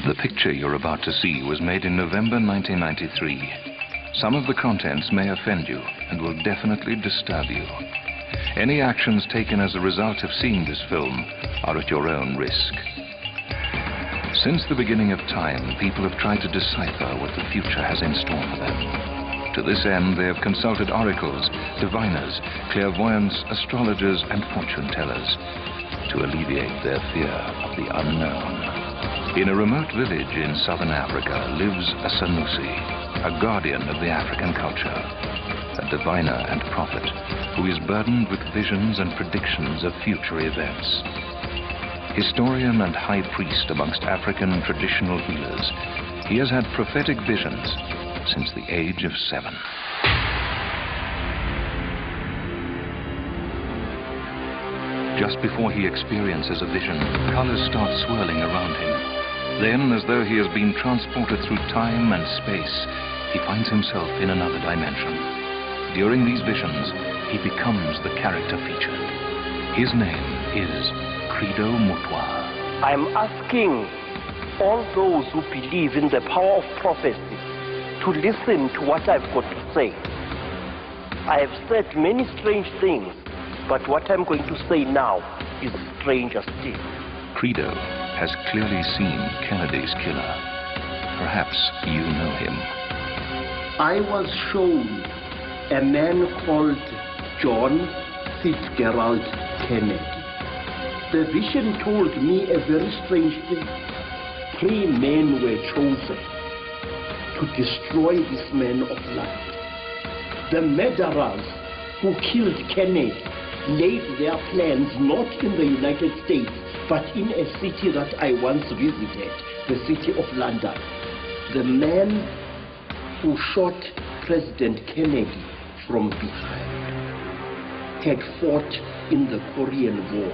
The picture you're about to see was made in November 1993. Some of the contents may offend you and will definitely disturb you. Any actions taken as a result of seeing this film are at your own risk. Since the beginning of time, people have tried to decipher what the future has in store for them. To this end, they have consulted oracles, diviners, clairvoyants, astrologers, and fortune tellers to alleviate their fear of the unknown. In a remote village in southern Africa lives a Sanusi, a guardian of the African culture, a diviner and prophet who is burdened with visions and predictions of future events. Historian and high priest amongst African traditional healers, he has had prophetic visions since the age of 7. Just before he experiences a vision, colors start swirling around him. Then, as though he has been transported through time and space, he finds himself in another dimension. During these visions, he becomes the character featured. His name is Credo Mutwa. I'm asking all those who believe in the power of prophecy to listen to what I've got to say. I have said many strange things, but what I'm going to say now is stranger still. Credo has clearly seen Kennedy's killer. Perhaps you know him. I was shown a man called John Fitzgerald Kennedy. The vision told me a very strange thing. 3 men were chosen to destroy this man of light. The murderers who killed Kennedy laid their plans not in the United States, but in a city that I once visited, the city of London. The man who shot President Kennedy from behind had fought in the Korean War.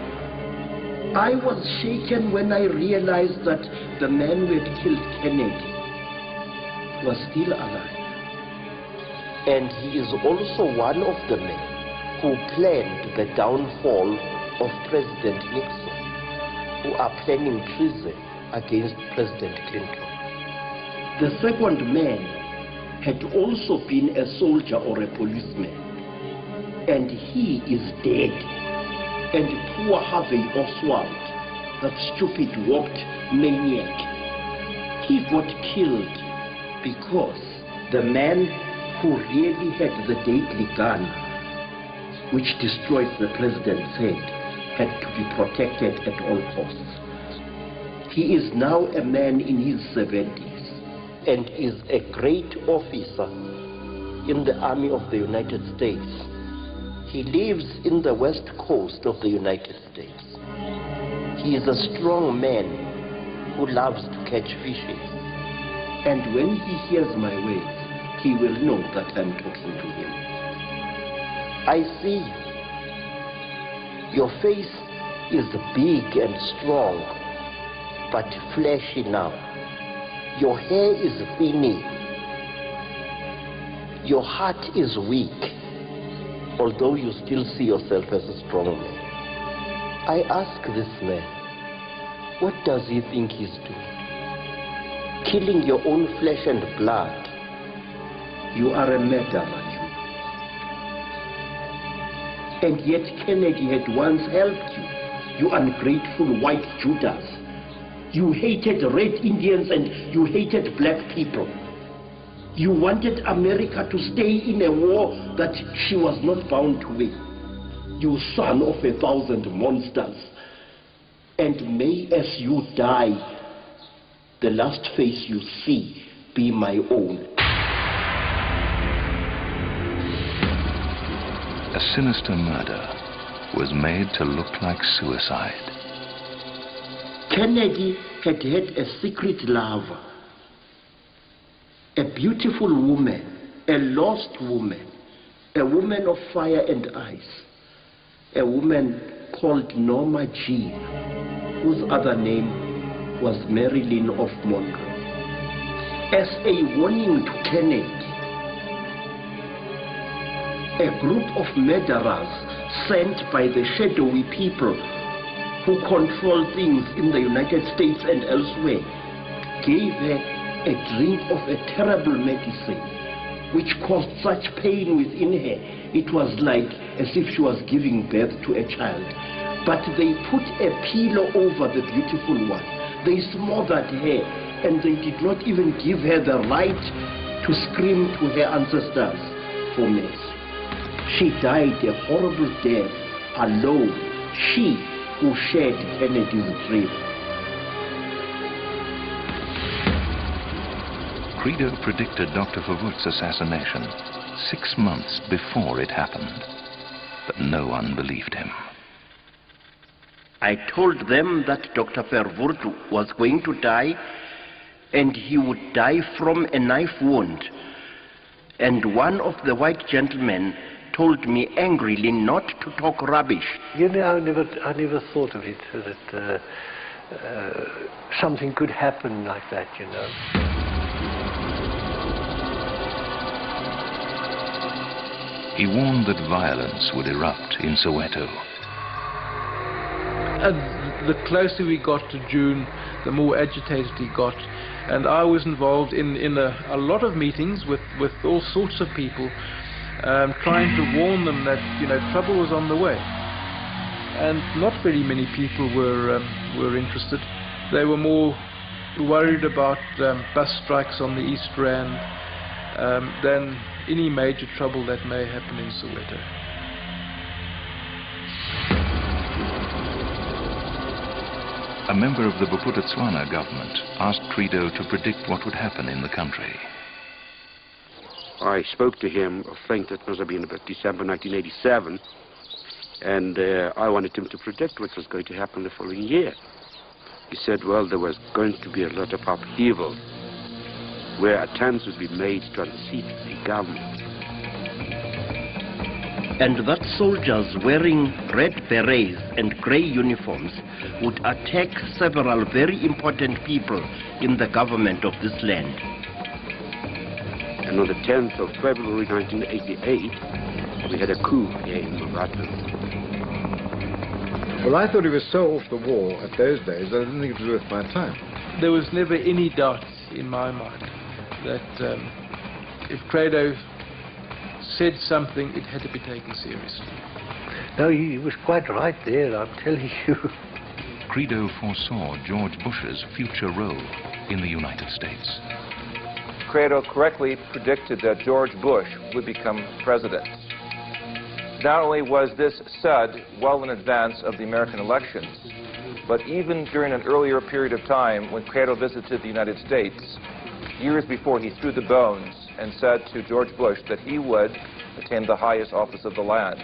I was shaken when I realized that the man who had killed Kennedy was still alive. And he is also one of the men who planned the downfall of President Nixon, who are planning treason against President Clinton. The second man had also been a soldier or a policeman, and he is dead. And poor Harvey Oswald, that stupid warped maniac, he got killed because the man who really had the deadly gun which destroyed the president's head had to be protected at all costs. He is now a man in his 70s and is a great officer in the Army of the United States. He lives in the west coast of the United States. He is a strong man who loves to catch fishes. And when he hears my words, he will know that I'm talking to him. I see your face is big and strong, but fleshy now. Your hair is thinning. Your heart is weak, although you still see yourself as a strong man. I ask this man, what does he think he's doing? Killing your own flesh and blood. You are a murderer. And yet Kennedy had once helped you, you ungrateful white Judas. You hated red Indians and you hated black people. You wanted America to stay in a war that she was not bound to win. You son of 1,000 monsters. And may as you die, the last face you see be my own. A sinister murder was made to look like suicide. Kennedy had had a secret lover, a beautiful woman, a lost woman, a woman of fire and ice, a woman called Norma Jean, whose other name was Marilyn of Monroe. As a warning to Kennedy, a group of murderers sent by the shadowy people who control things in the United States and elsewhere gave her a drink of a terrible medicine which caused such pain within her. It was like as if she was giving birth to a child. But they put a pillow over the beautiful one. They smothered her, and they did not even give her the right to scream to her ancestors for mercy. She died a horrible death alone, she who shared Kennedy's dream. Credo predicted Dr. Verwoerd's assassination 6 months before it happened, but no one believed him. I told them that Dr. Verwoerd was going to die, and he would die from a knife wound. And one of the white gentlemen told me angrily not to talk rubbish. You know, I never thought of it, that something could happen like that, you know. He warned that violence would erupt in Soweto. And the closer we got to June, the more agitated he got. And I was involved in a lot of meetings with all sorts of people, trying to warn them that, you know, trouble was on the way. And not very many people were interested. They were more worried about bus strikes on the East Rand than any major trouble that may happen in Soweto. A member of the Bophuthatswana government asked Credo to predict what would happen in the country. I spoke to him, I think that must have been about December 1987, and I wanted him to predict what was going to happen the following year. He said, well, there was going to be a lot of upheaval, where attempts would be made to unseat the government. And that soldiers wearing red berets and grey uniforms would attack several very important people in the government of this land. And on the 10th of February 1988, we had a coup here in Soweto. Well, I thought he was so off the wall at those days that I didn't think it was worth my time. There was never any doubt in my mind that if Credo said something, it had to be taken seriously. No, he was quite right there, I'm telling you. Credo foresaw George Bush's future role in the United States. Credo correctly predicted that George Bush would become president. Not only was this said well in advance of the American elections, but even during an earlier period of time when Credo visited the United States, years before he threw the bones and said to George Bush that he would attain the highest office of the land.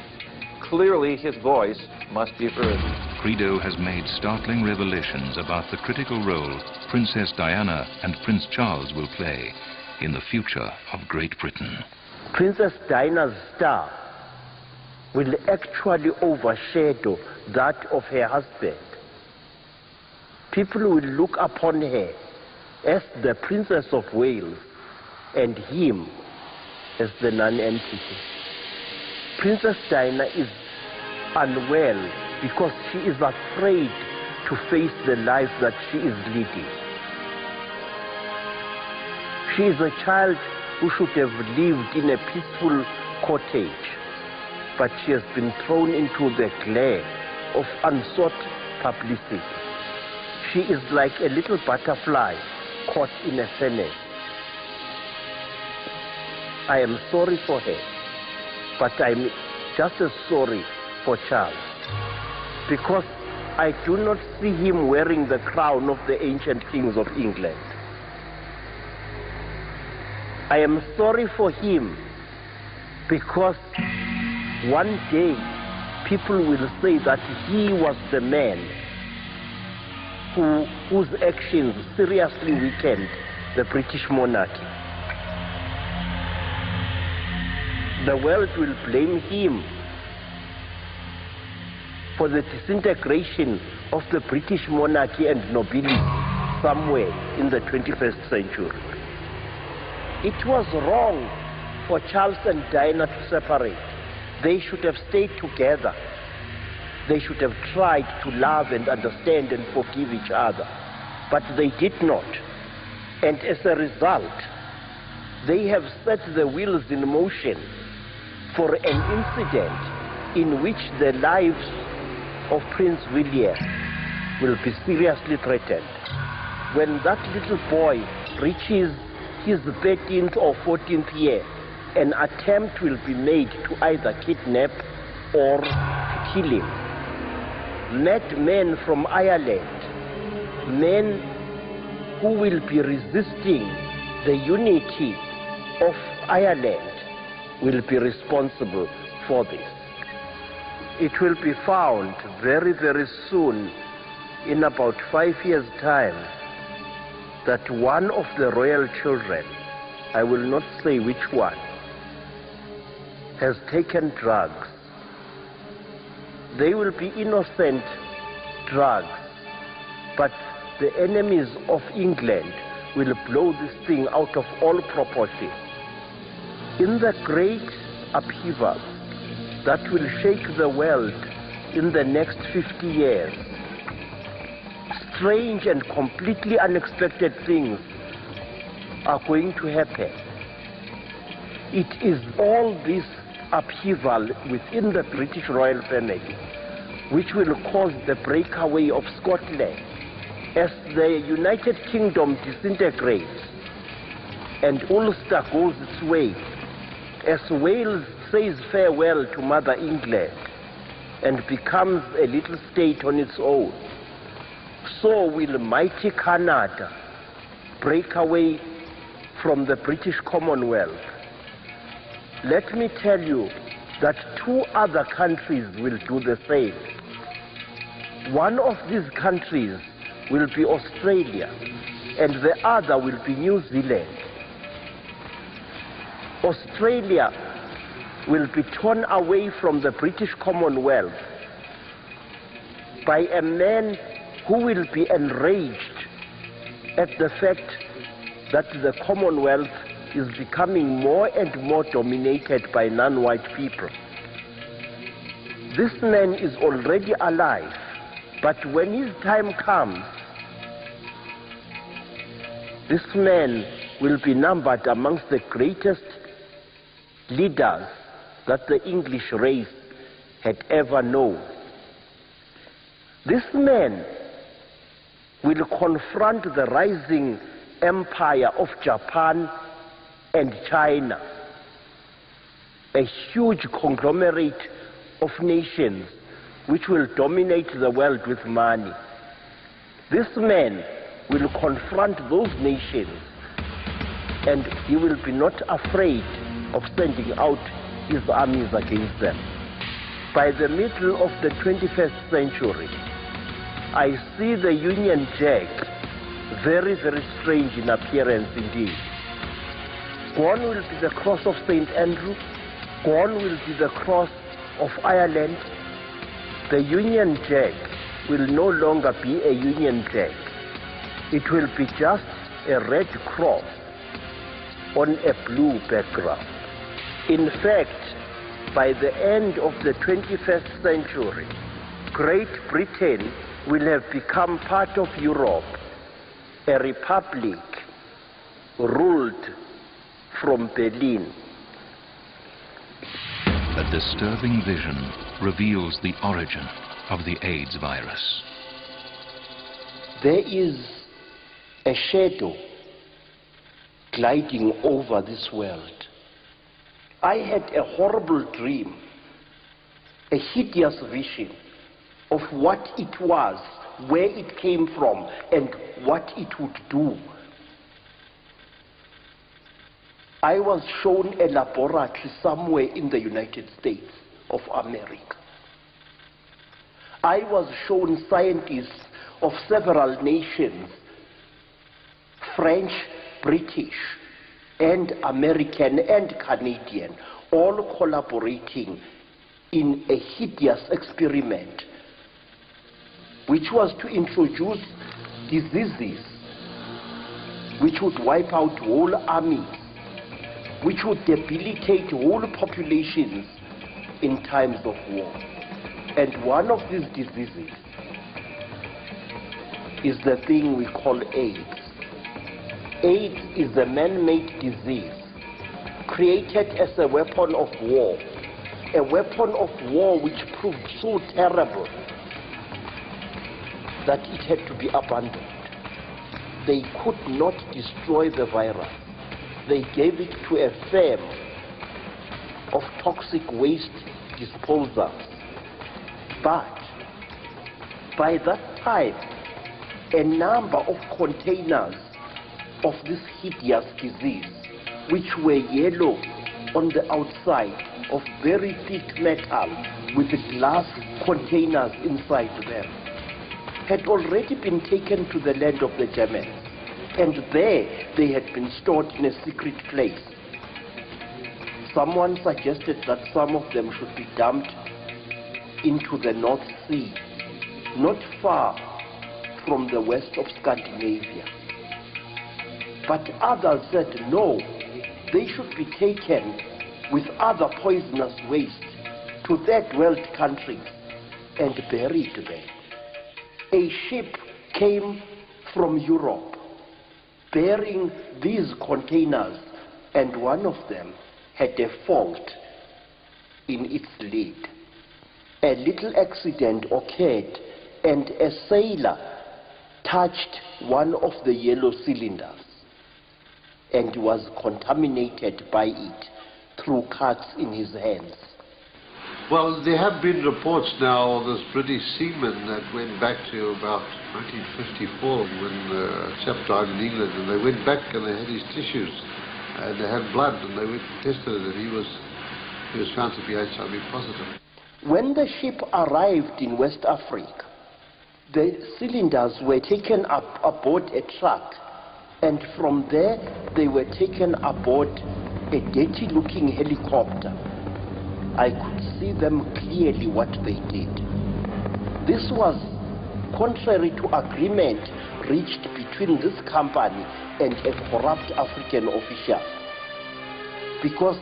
Clearly, his voice must be heard. Credo has made startling revelations about the critical role Princess Diana and Prince Charles will play in the future of Great Britain. Princess Diana's star will actually overshadow that of her husband. People will look upon her as the Princess of Wales and him as the non-entity. Princess Diana is unwell because she is afraid to face the life that she is leading. She is a child who should have lived in a peaceful cottage, but she has been thrown into the glare of unsought publicity. She is like a little butterfly caught in a furnace. I am sorry for her, but I'm just as sorry for Charles, because I do not see him wearing the crown of the ancient kings of England. I am sorry for him because one day people will say that he was the man whose actions seriously weakened the British monarchy. The world will blame him for the disintegration of the British monarchy and nobility somewhere in the 21st century. It was wrong for Charles and Diana to separate. They should have stayed together. They should have tried to love and understand and forgive each other. But they did not. And as a result, they have set the wheels in motion for an incident in which the lives of Prince William will be seriously threatened. When that little boy reaches his 13th or 14th year, an attempt will be made to either kidnap or to kill him. Madmen from Ireland, men who will be resisting the unity of Ireland, will be responsible for this. It will be found very, very soon, in about 5 years' time, that one of the royal children, I will not say which one, has taken drugs. They will be innocent drugs, but the enemies of England will blow this thing out of all proportion. In the great upheaval that will shake the world in the next 50 years, strange and completely unexpected things are going to happen. It is all this upheaval within the British royal family which will cause the breakaway of Scotland as the United Kingdom disintegrates and Ulster goes its way, as Wales says farewell to Mother England and becomes a little state on its own. So will mighty Canada break away from the British Commonwealth. Let me tell you that 2 other countries will do the same. One of these countries will be Australia, and the other will be New Zealand. Australia will be torn away from the British Commonwealth by a man who will be enraged at the fact that the Commonwealth is becoming more and more dominated by non-white people. This man is already alive, but when his time comes, this man will be numbered amongst the greatest leaders that the English race had ever known. This man will confront the rising empire of Japan and China, a huge conglomerate of nations which will dominate the world with money. This man will confront those nations, and he will be not afraid of sending out his armies against them. By the middle of the 21st century, I see the Union Jack very, very strange in appearance indeed. Gone will be the cross of St. Andrew, gone will be the cross of Ireland. The Union Jack will no longer be a Union Jack. It will be just a red cross on a blue background. In fact, by the end of the 21st century, Great Britain will have become part of Europe, a republic ruled from Berlin. A disturbing vision reveals the origin of the AIDS virus. There is a shadow gliding over this world. I had a horrible dream, a hideous vision of what it was, where it came from, and what it would do. I was shown a laboratory somewhere in the United States of America. I was shown scientists of several nations, French, British, and American and Canadian, all collaborating in a hideous experiment which was to introduce diseases which would wipe out whole armies, which would debilitate whole populations in times of war. And one of these diseases is the thing we call AIDS. AIDS is a man-made disease created as a weapon of war which proved so terrible that it had to be abandoned. They could not destroy the virus. They gave it to a firm of toxic waste disposal. But by that time, a number of containers of this hideous disease, which were yellow on the outside, of very thick metal with glass containers inside them, had already been taken to the land of the Germans, and there they had been stored in a secret place. Someone suggested that some of them should be dumped into the North Sea, not far from the west of Scandinavia. But others said no, they should be taken with other poisonous waste to third-world countries and buried there. A ship came from Europe bearing these containers, and one of them had a fault in its lid. A little accident occurred, and a sailor touched one of the yellow cylinders and was contaminated by it through cuts in his hands. Well, there have been reports now of this British seaman that went back to about 1954 when a chap died in England, and they went back and they had his tissues and they had blood, and they went and tested it, and he was found to be HIV positive. When the ship arrived in West Africa, the cylinders were taken up aboard a truck, and from there they were taken aboard a dirty-looking helicopter. I could see them clearly what they did. This was contrary to agreement reached between this company and a corrupt African official, because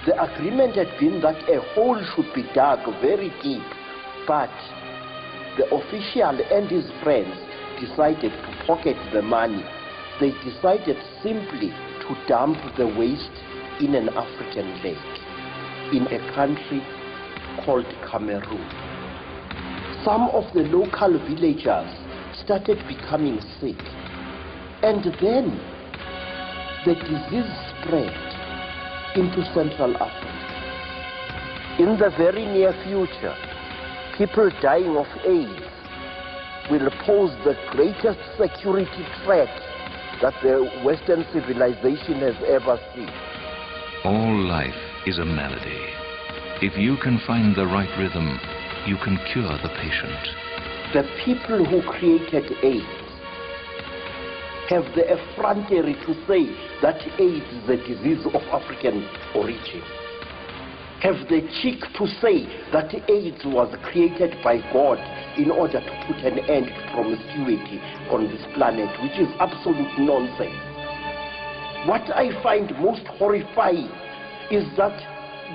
the agreement had been that a hole should be dug very deep, but the official and his friends decided to pocket the money. They decided simply to dump the waste in an African lake, in a country called Cameroon. Some of the local villagers started becoming sick, and then the disease spread into Central Africa. In the very near future, people dying of AIDS will pose the greatest security threat that the Western civilization has ever seen. All life is a melody. If you can find the right rhythm, you can cure the patient. The people who created AIDS have the effrontery to say that AIDS is a disease of African origin. Have the cheek to say that AIDS was created by God in order to put an end to promiscuity on this planet, which is absolute nonsense. What I find most horrifying is that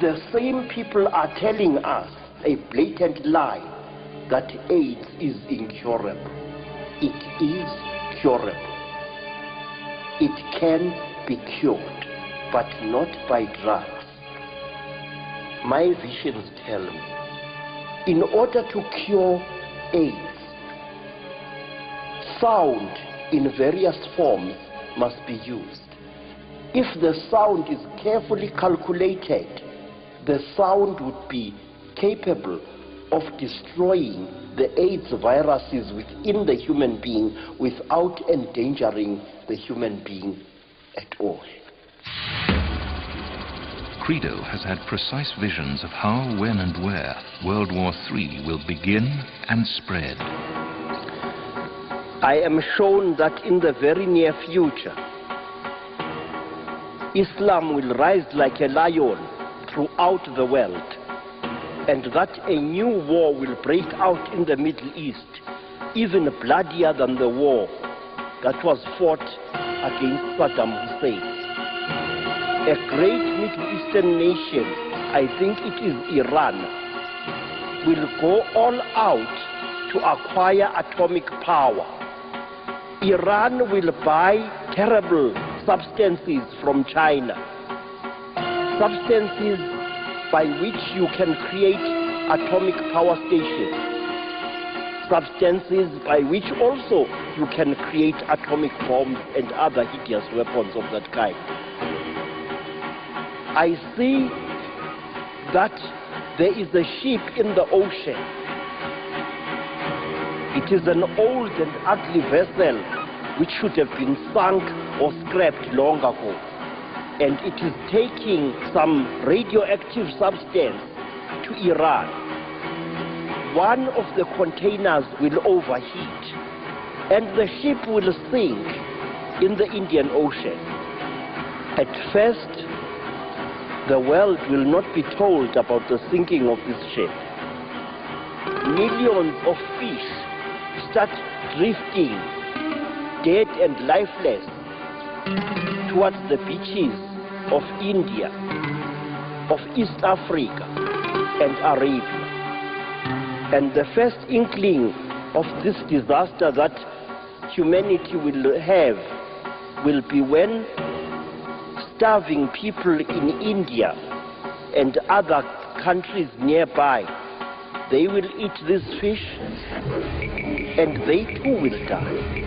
the same people are telling us a blatant lie that AIDS is incurable. It is curable. It can be cured, but not by drugs. My visions tell me, in order to cure AIDS, sound in various forms must be used. If the sound is carefully calculated, the sound would be capable of destroying the AIDS viruses within the human being without endangering the human being at all. Credo has had precise visions of how, when and where World War III will begin and spread. I am shown that in the very near future, Islam will rise like a lion throughout the world, and that a new war will break out in the Middle East, even bloodier than the war that was fought against Saddam Hussein. A great Middle Eastern nation, I think it is Iran, will go all out to acquire atomic power. Iran will buy terrible substances from China, substances by which you can create atomic power stations, substances by which also you can create atomic bombs and other hideous weapons of that kind. I see that there is a ship in the ocean. It is an old and ugly vessel which should have been sunk or scrapped long ago. And it is taking some radioactive substance to Iran. One of the containers will overheat and the ship will sink in the Indian Ocean. At first, the world will not be told about the sinking of this ship. Millions of fish start drifting, dead and lifeless, towards the beaches of India, of East Africa and Arabia. And the first inkling of this disaster that humanity will have will be when starving people in India and other countries nearby, they will eat this fish and they too will die.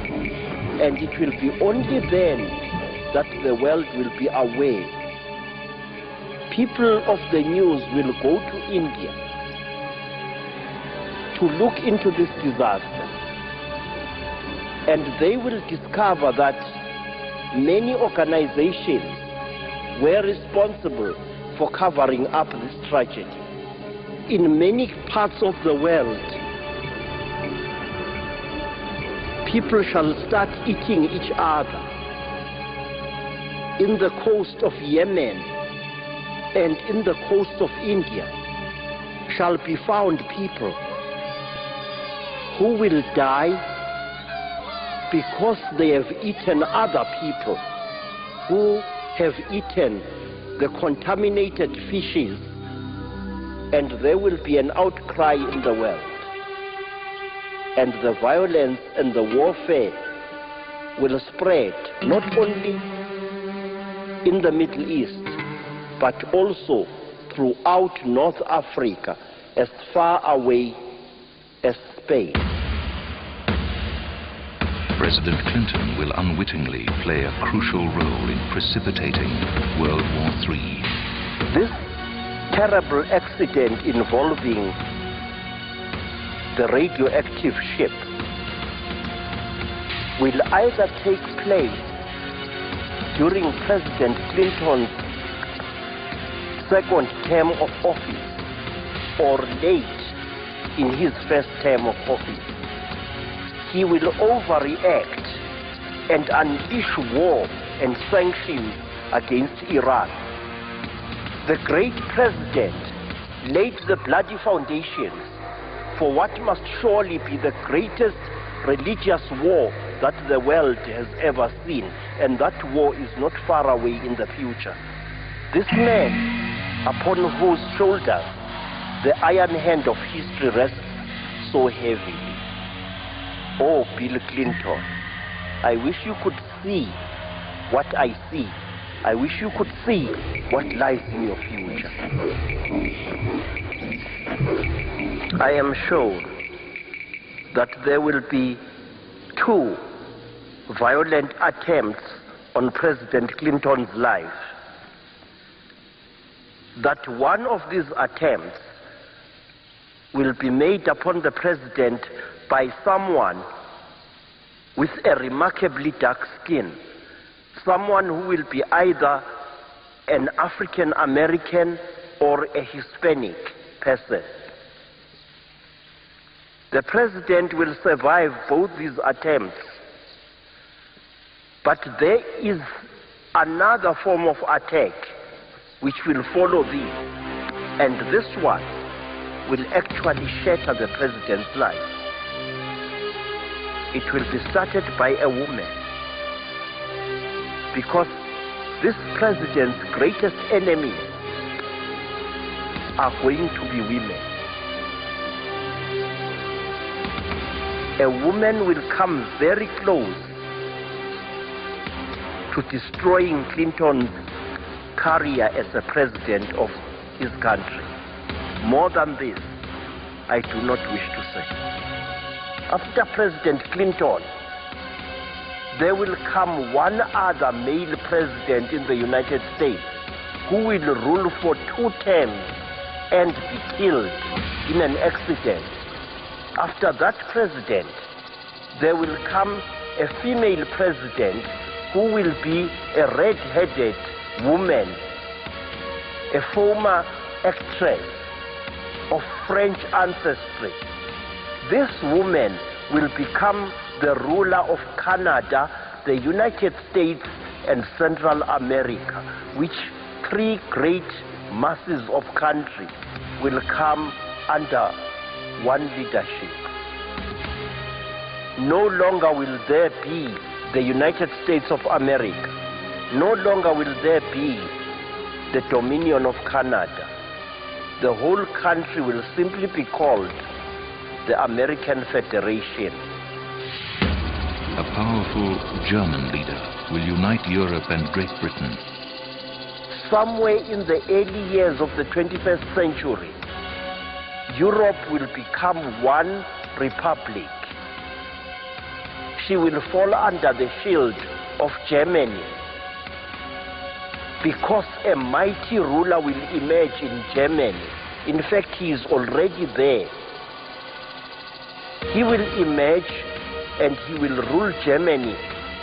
And it will be only then that the world will be aware. People of the news will go to India to look into this disaster, and they will discover that many organizations were responsible for covering up this tragedy. In many parts of the world, people shall start eating each other. In the coast of Yemen and in the coast of India shall be found people who will die because they have eaten other people who have eaten the contaminated fishes, and there will be an outcry in the world. And the violence and the warfare will spread not only in the Middle East, but also throughout North Africa, as far away as Spain. President Clinton will unwittingly play a crucial role in precipitating World War III. This terrible accident involving the radioactive ship will either take place during President Clinton's second term of office or late in his first term of office. He will overreact and unleash war and sanctions against Iran. The great president laid the bloody foundations for what must surely be the greatest religious war that the world has ever seen, and that war is not far away in the future. This man, upon whose shoulders the iron hand of history rests so heavily. Oh, Bill Clinton, I wish you could see what I see. I wish you could see what lies in your future. I am sure that there will be two violent attempts on President Clinton's life. That one of these attempts will be made upon the president by someone with a remarkably dark skin, someone who will be either an African American or a Hispanic person. The president will survive both these attempts, but there is another form of attack which will follow this, and this one will actually shatter the president's life. It will be started by a woman, because this president's greatest enemies are going to be women. A woman will come very close to destroying Clinton's career as a president of his country. More than this, I do not wish to say. After President Clinton, there will come one other male president in the United States who will rule for 2 terms and be killed in an accident. After that president, there will come a female president who will be a red-headed woman, a former actress of French ancestry. This woman will become the ruler of Canada, the United States, and Central America, which 3 great masses of country will come under one leadership. No longer will there be the United States of America. No longer will there be the Dominion of Canada. The whole country will simply be called the American Federation. A powerful German leader will unite Europe and Great Britain. Somewhere in the early years of the 21st century, Europe will become one republic. She will fall under the shield of Germany, because a mighty ruler will emerge in Germany. In fact, he is already there. He will emerge and he will rule Germany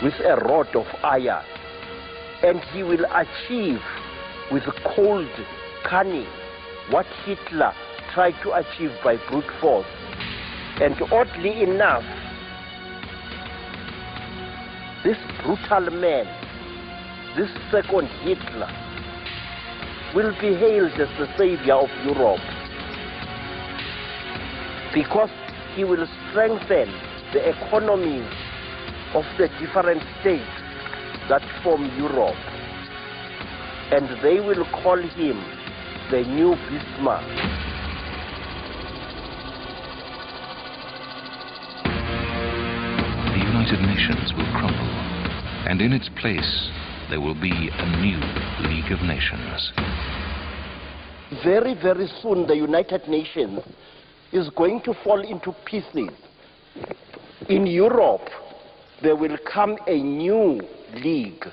with a rod of iron. And he will achieve with cold cunning what Hitler tried to achieve by brute force. And oddly enough, this brutal man, this second Hitler, will be hailed as the savior of Europe, because he will strengthen the economies of the different states that form Europe. And they will call him the new Bismarck. The United Nations will crumble, and in its place there will be a new League of Nations. Very, very soon the United Nations is going to fall into pieces. In Europe, there will come a new league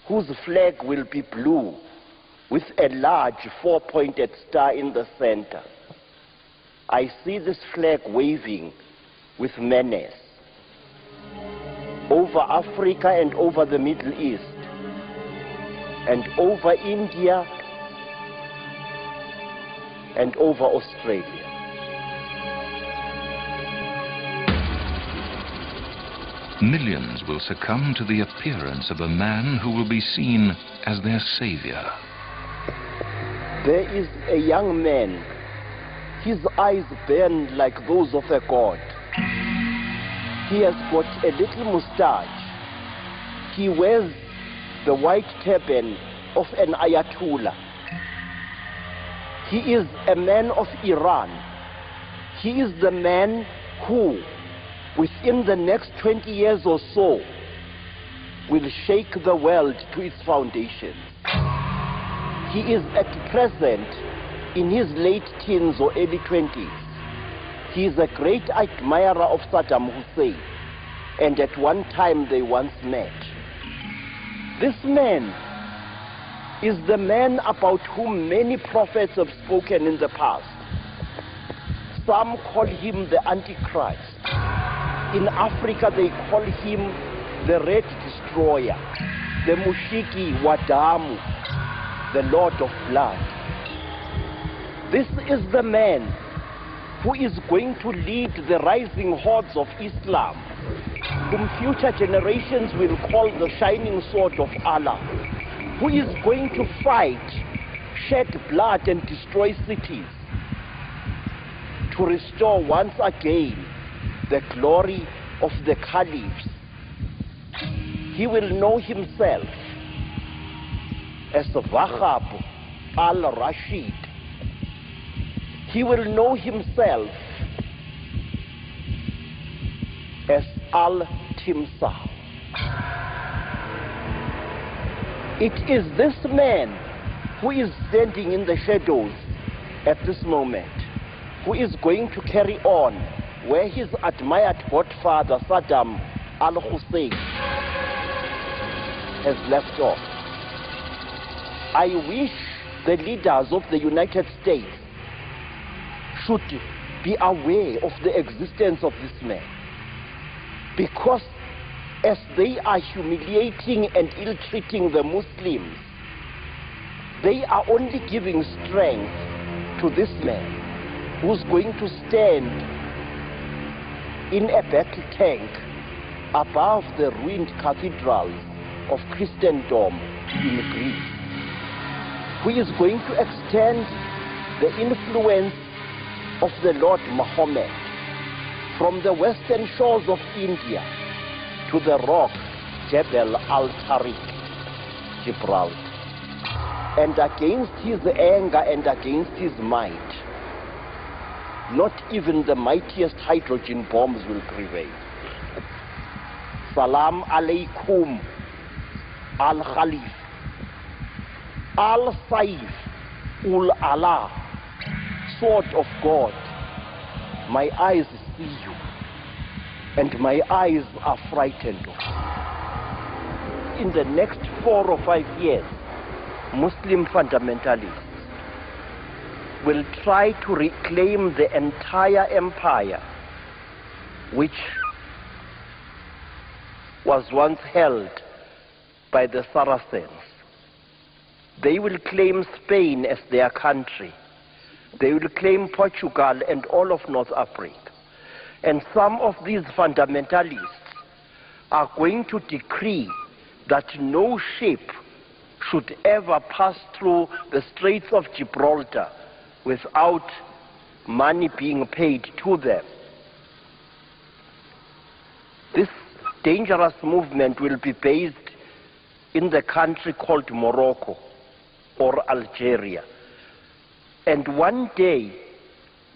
whose flag will be blue with a large 4-pointed star in the center. I see this flag waving with menace over Africa and over the Middle East and over India and over Australia. Millions will succumb to the appearance of a man who will be seen as their savior. There is a young man. His eyes burn like those of a god. He has got a little mustache. He wears the white turban of an Ayatollah. He is a man of Iran. He is the man who, within the next 20 years or so, will shake the world to its foundations. He is at present in his late teens or early 20s. He is a great admirer of Saddam Hussein, and at one time they once met. This man is the man about whom many prophets have spoken in the past. Some call him the Antichrist. In Africa, they call him the Red Destroyer, the Mushiki Wadamu, the Lord of Blood. This is the man who is going to lead the rising hordes of Islam, whom future generations will call the shining sword of Allah, who is going to fight, shed blood and destroy cities to restore once again the glory of the caliphs. He will know himself as Wahab al-Rashid. He will know himself as Al-Timsah. It is this man who is standing in the shadows at this moment, who is going to carry on where his admired godfather Saddam al-Hussein has left off. I wish the leaders of the United States should be aware of the existence of this man, because as they are humiliating and ill-treating the Muslims, they are only giving strength to this man who's going to stand in a battle tank above the ruined cathedrals of Christendom in Greece, who is going to extend the influence of the Lord Muhammad from the western shores of India to the rock Jebel al-Tariq, Gibraltar. And against his anger and against his might, not even the mightiest hydrogen bombs will prevail. Salam alaikum al-Khalif, al-Saif, ul-Allah, sword of God. My eyes see you, and my eyes are frightened of you. In the next 4 or 5 years, Muslim fundamentalists will try to reclaim the entire empire which was once held by the Saracens. They will claim Spain as their country. They will claim Portugal and all of North Africa. And some of these fundamentalists are going to decree that no ship should ever pass through the Straits of Gibraltar without money being paid to them. This dangerous movement will be based in the country called Morocco or Algeria. And one day,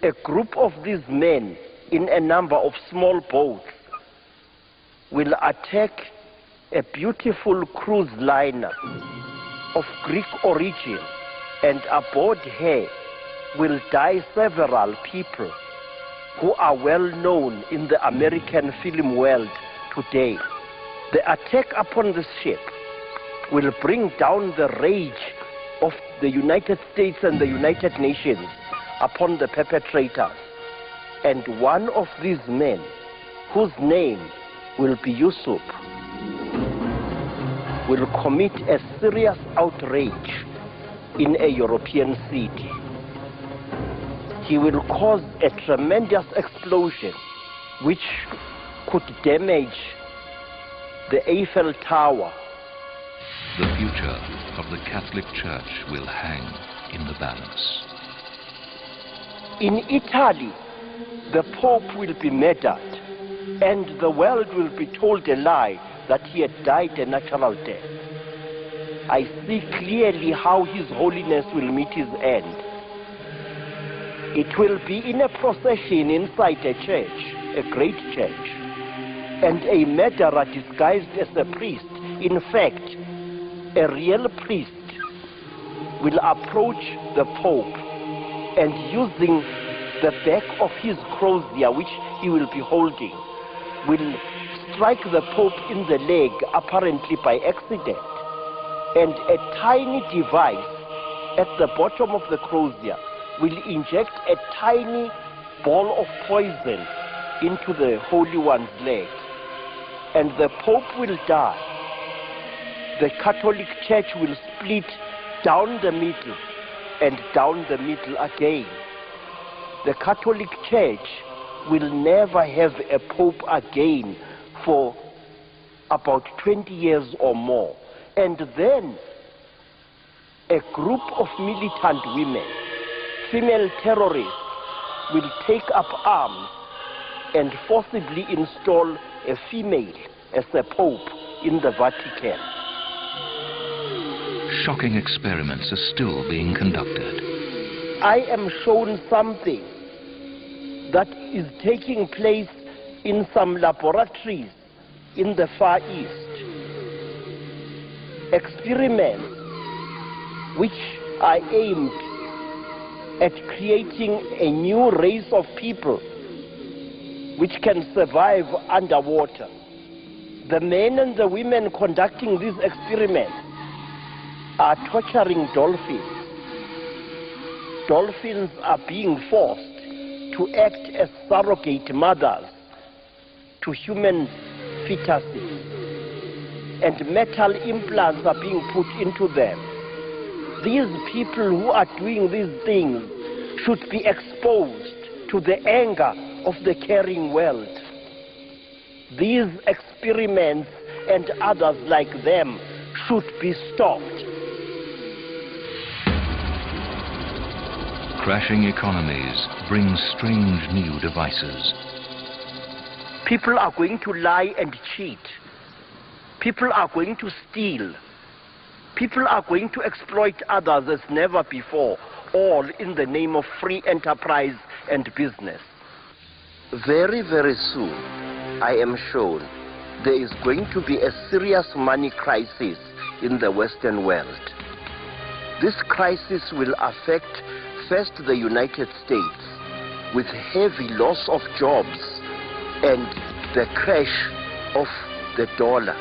a group of these men in a number of small boats will attack a beautiful cruise liner of Greek origin, and aboard her will die several people who are well known in the American film world today. The attack upon this ship will bring down the rage of the United States and the United Nations upon the perpetrators. And one of these men, whose name will be Yusuf, will commit a serious outrage in a European city. He will cause a tremendous explosion which could damage the Eiffel Tower. The future of the Catholic Church will hang in the balance. In Italy, the Pope will be murdered, and the world will be told a lie that he had died a natural death. I see clearly how His Holiness will meet his end. It will be in a procession inside a church, a great church, and a murderer disguised as a priest, in fact, a real priest, will approach the Pope and using the back of his crozier, which he will be holding, will strike the Pope in the leg, apparently by accident. And a tiny device at the bottom of the crozier will inject a tiny ball of poison into the Holy One's leg. And the Pope will die. The Catholic Church will split down the middle and down the middle again. The Catholic Church will never have a Pope again for about 20 years or more. And then a group of militant women, female terrorists, will take up arms and forcibly install a female as the Pope in the Vatican. Shocking experiments are still being conducted. I am shown something that is taking place in some laboratories in the Far East. experiments which are aimed at creating a new race of people which can survive underwater. The men and the women conducting these experiments are torturing dolphins. Dolphins are being forced to act as surrogate mothers to human fetuses, and metal implants are being put into them. These people who are doing these things should be exposed to the anger of the caring world. These experiments and others like them should be stopped. Crashing economies bring strange new devices. People are going to lie and cheat. People are going to steal. People are going to exploit others as never before, all in the name of free enterprise and business. Very, very soon, I am shown there is going to be a serious money crisis in the Western world. This crisis will affect first the United States with heavy loss of jobs and the crash of the dollar.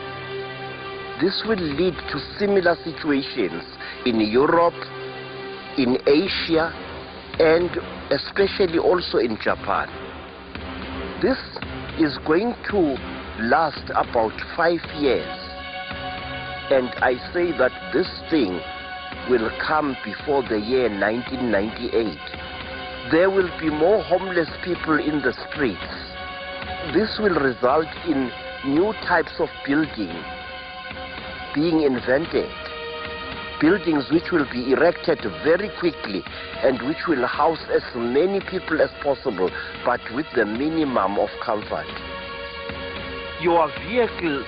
This will lead to similar situations in Europe, in Asia, and especially also in Japan. This is going to last about 5 years, and I say that this thing will come before the year 1998. There will be more homeless people in the streets. This will result in new types of building being invented, buildings which will be erected very quickly and which will house as many people as possible, but with the minimum of comfort. Your vehicle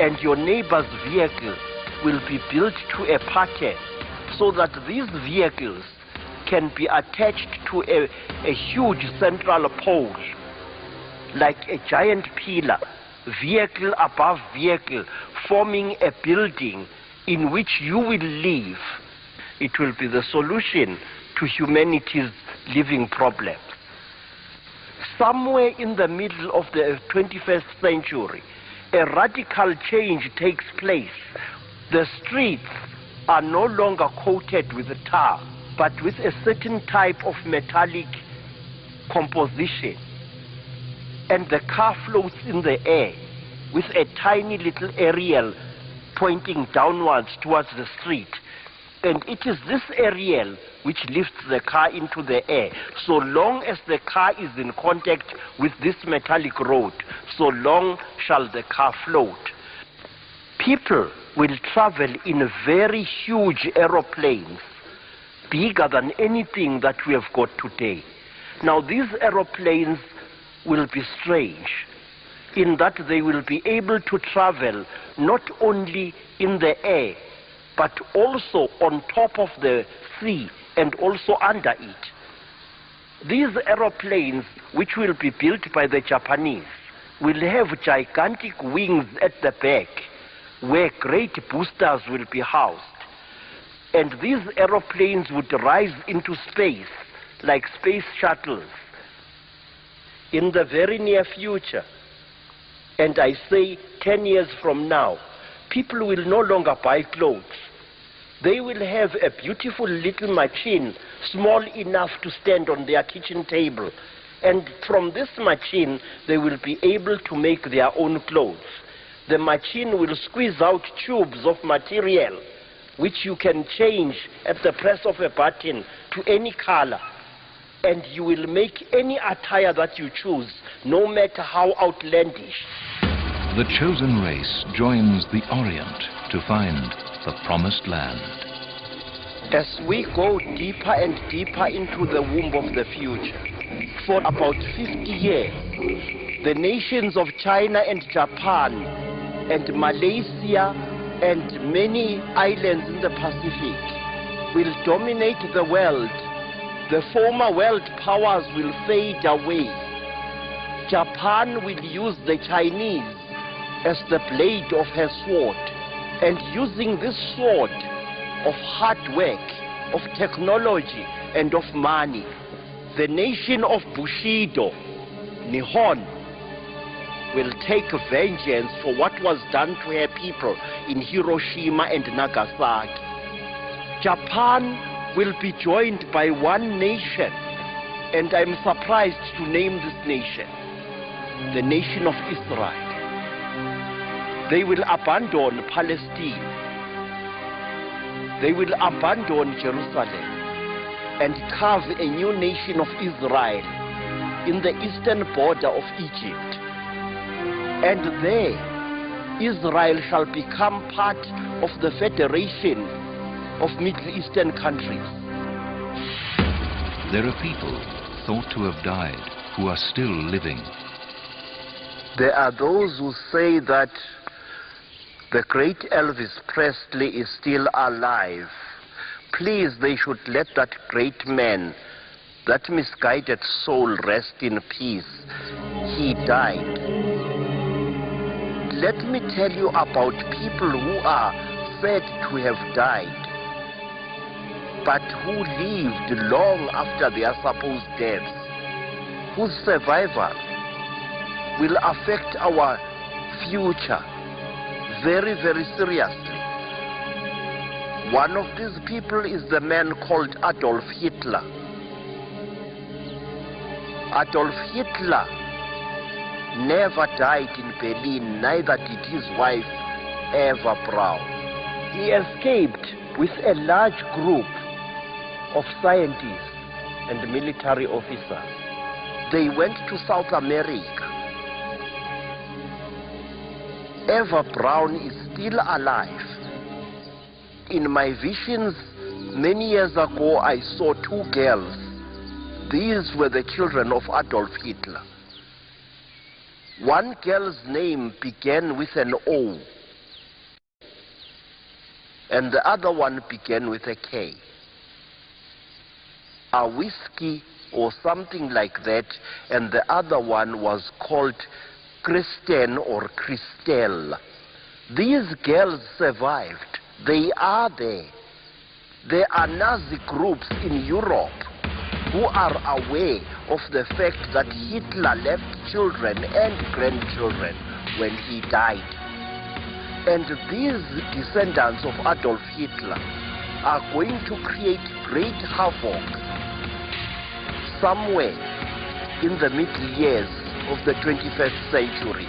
and your neighbor's vehicle will be built to a pattern so that these vehicles can be attached to a huge central pole, like a giant pillar, vehicle above vehicle, forming a building in which you will live. It will be the solution to humanity's living problems. Somewhere in the middle of the 21st century, a radical change takes place. The streets are no longer coated with tar, but with a certain type of metallic composition. And the car floats in the air with a tiny little aerial pointing downwards towards the street. And it is this aerial which lifts the car into the air. So long as the car is in contact with this metallic road, so long shall the car float. People will travel in very huge aeroplanes, bigger than anything that we have got today. Now these aeroplanes will be strange in that they will be able to travel not only in the air, but also on top of the sea and also under it. These aeroplanes, which will be built by the Japanese, will have gigantic wings at the back where great boosters will be housed. And these aeroplanes would rise into space like space shuttles in the very near future. And I say 10 years from now, people will no longer buy clothes. They will have a beautiful little machine, small enough to stand on their kitchen table. And from this machine, they will be able to make their own clothes. The machine will squeeze out tubes of material, which you can change at the press of a button to any color. And you will make any attire that you choose, no matter how outlandish. The chosen race joins the Orient to find the promised land. As we go deeper and deeper into the womb of the future, for about 50 years, the nations of China and Japan and Malaysia and many islands in the Pacific will dominate the world. The former world powers will fade away. Japan will use the Chinese as the blade of her sword, And using this sword of hard work, of technology, and of money, the nation of Bushido, Nihon, will take vengeance for what was done to her people in Hiroshima and Nagasaki. Japan will be joined by one nation, and I'm surprised to name this nation, the nation of Israel. They will abandon Palestine. They will abandon Jerusalem and carve a new nation of Israel in the eastern border of Egypt. And there, Israel shall become part of the Federation of Middle Eastern countries. There are people thought to have died who are still living. There are those who say that the great Elvis Presley is still alive. Please, they should let that great man, that misguided soul, rest in peace. He died. Let me tell you about people who are said to have died, but who lived long after their supposed deaths, whose survival will affect our future very, very seriously. One of these people is the man called Adolf Hitler. Adolf Hitler never died in Berlin, neither did his wife Eva Braun. He escaped with a large group of scientists and military officers. They went to South America. Eva Braun is still alive. In my visions many years ago, I saw two girls. These were the children of Adolf Hitler. One girl's name began with an O, and the other one began with a K. A whiskey or something like that, and the other one was called Kristen or Christelle. These girls survived. They are there. There are Nazi groups in Europe who are aware of the fact that Hitler left children and grandchildren when he died. And these descendants of Adolf Hitler are going to create great havoc somewhere in the middle years of the 21st century.